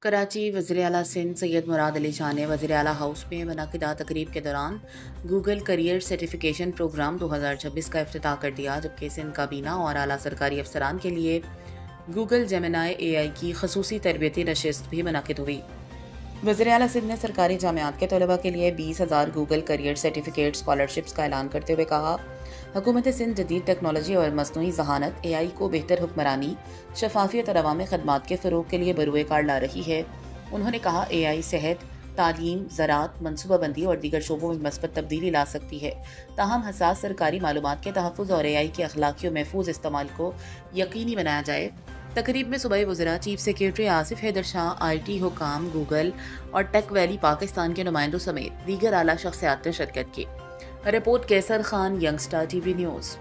کراچی وزیراعلی سندھ سید مراد نے وزیراعلی ہاؤس میں منعقدہ تقریب کے دوران گوگل کیریئر سرٹیفکیشن پروگرام 2026 کا افتتاح کر دیا، جبکہ سندھ کابینہ اور اعلی سرکاری افسران کے لیے گوگل جیمنی اعلی کی خصوصی تربیتی نشست بھی منعقد ہوئی۔ وزیراعلی سندھ نے سرکاری جامعات کے طلبہ کے لیے 20,000 گوگل کیریئر سرٹیفکیٹ اسکالرشپس کا اعلان کرتے ہوئے کہا، حکومت سندھ جدید ٹیکنالوجی اور مصنوعی ذہانت اعلی کو بہتر حکمرانی، شفافیت اور عوامی خدمات کے فروغ کے لیے بروئے کار لا رہی ہے۔ انہوں نے کہا، اعلی صحت، تعلیم، زراعت، منصوبہ بندی اور دیگر شعبوں میں مثبت تبدیلی لا سکتی ہے، تاہم حساس سرکاری معلومات کے تحفظ اور اعلی کے اخلاقی و محفوظ استعمال کو یقینی بنایا جائے۔ تقریب میں صوبائی وزراء، chief secretary Asif Haider Shah, I T حکام، گوگل اور ٹیک ویلی پاکستان کے نمائندوں سمیت دیگر اعلیٰ شخصیات نے شرکت کی۔ رپورٹ کیسر خان، ینگسٹار ٹی وی نیوز۔